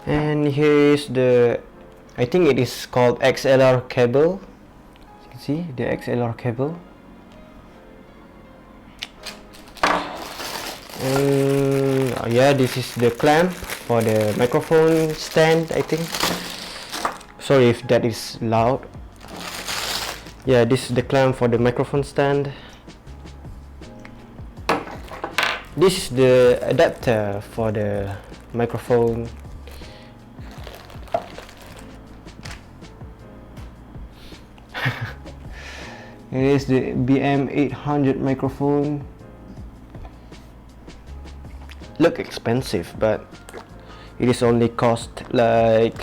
And here is the, I think it is called XLR cable. You can see the XLR cable. And yeah, this is the clamp for the microphone stand, I think. Sorry if that is loud. Yeah, this is the clamp for the microphone stand. This is the adapter for the microphone. It is the BM800 microphone. Look expensive, but it is only cost like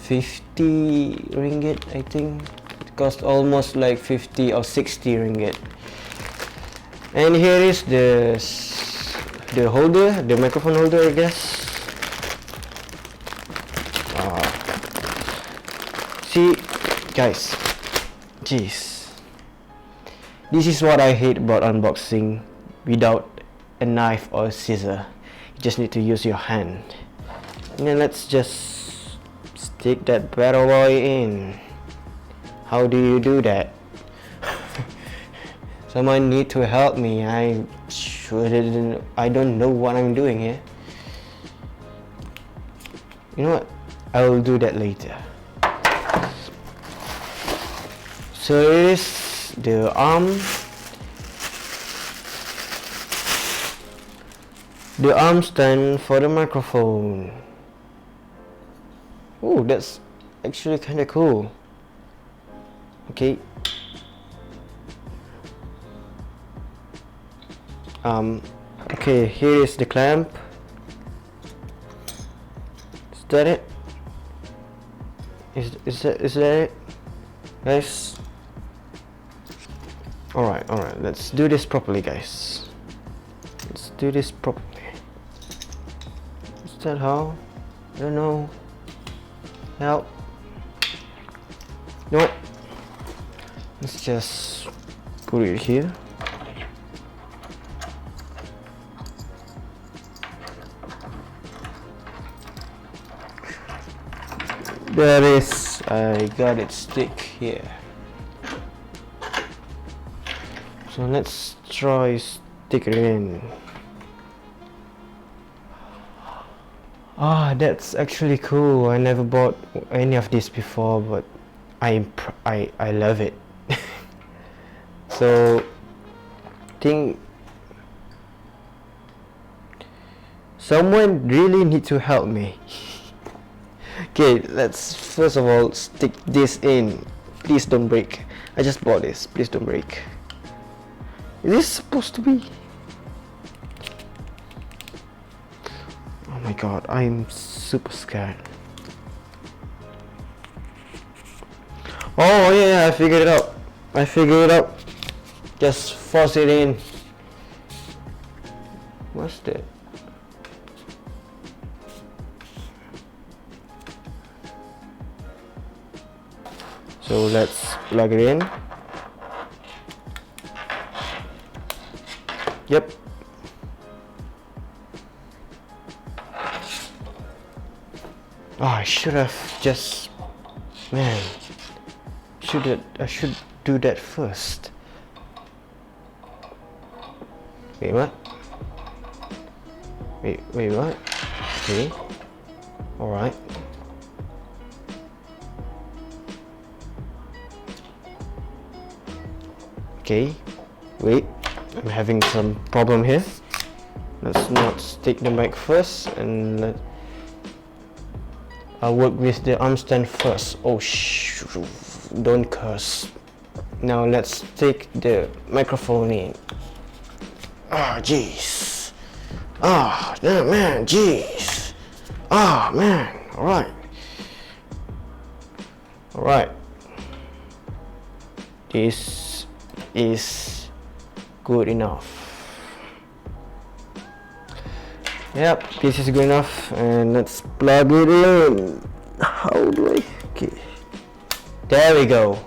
50 ringgit, I think. It cost almost like 50 or 60 ringgit. And here is the holder, the microphone holder, I guess. See, guys, jeez, this is what I hate about unboxing without a knife or a scissor. You just need to use your hand. And then let's just stick that bad boy in. How do you do that? Someone need to help me. I don't know what I'm doing here. You know what? I will do that later. So it is the arm stand for the microphone. Oh, that's actually kind of cool. Okay. Okay, here is the clamp. Is that it? Is that it, guys? Alright, let's do this properly, guys. Let's do this properly. Is that how? I don't know. Help. You know what? Let's just put it here. There it is. I got it stick here. So let's try stick it in. Ah, that's actually cool. I never bought any of this before, but I love it. So I think someone really need to help me. Okay, let's first of all stick this in. Please don't break. I just bought this. Please don't break. Is this supposed to be? Oh my god, I'm super scared. Oh yeah, I figured it out. Just force it in. What's that? So let's plug it in. Yep. Oh, I should have just, man. I should do that first. Wait, what? Wait, what? Okay. Alright. Okay. Wait. I'm having some problem here. Let's not stick the mic first, and I'll work with the arm stand first. Oh don't curse. Now let's stick the microphone in. Ah, jeez. Ah, no, man, jeez. Ah, man. Alright. This is good enough. Yep, this is good enough, and let's plug it in. How do I? Okay, there we go.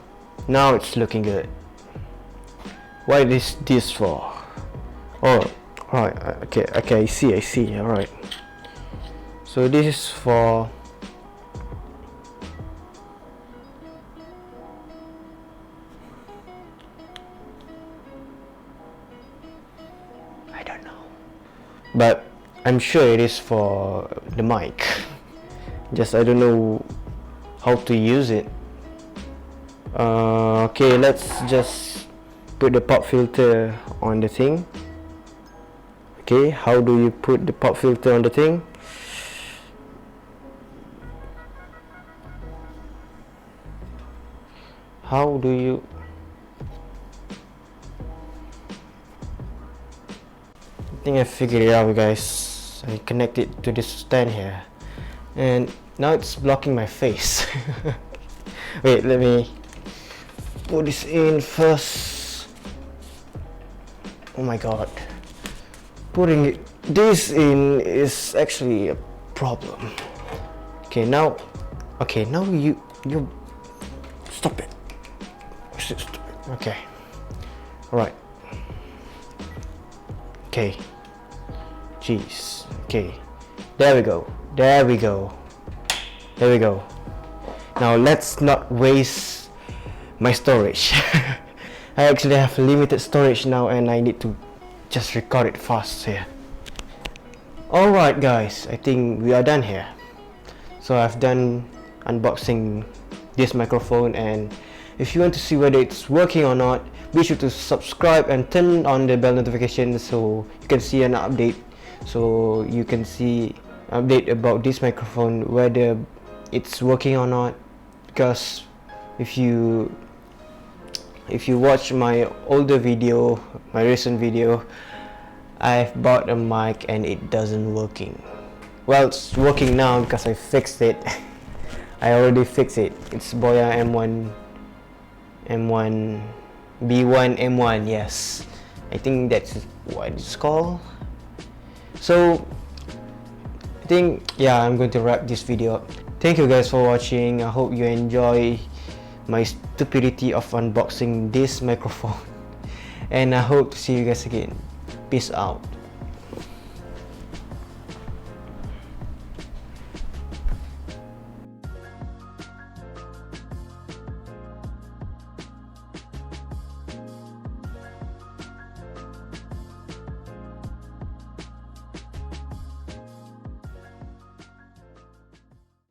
Now it's looking good. What is this for? Oh, Alright, okay, I see, alright. So this is for I don't know, but I'm sure it is for the mic. Just I don't know how to use it. Okay, let's just put the pop filter on the thing. Okay, how do you put the pop filter on the thing? How do you... I think I figured it out, guys. I connect it to this stand here, and now it's blocking my face. Wait, let me put this in first. Oh my god, putting this in is actually a problem. Okay, now you stop it. Okay, all right. Okay, jeez. Okay, there we go. Now let's not waste my storage. I actually have limited storage now, and I need to just record it fast here. Alright guys, I think we are done here. So I've done unboxing this microphone, and if you want to see whether it's working or not, be sure to subscribe and turn on the bell notification so you can see an update, so you can see update about this microphone, whether it's working or not. Because if you watch my older video, my recent video, I've bought a mic and it doesn't working. Well, it's working now because I fixed it. I already fixed it. It's Boya B1 M1, yes, I think that's what it's called. So I think, yeah, I'm going to wrap this video up. Thank you guys for watching. I hope you enjoy my stupidity of unboxing this microphone, and I hope to see you guys again. Peace out.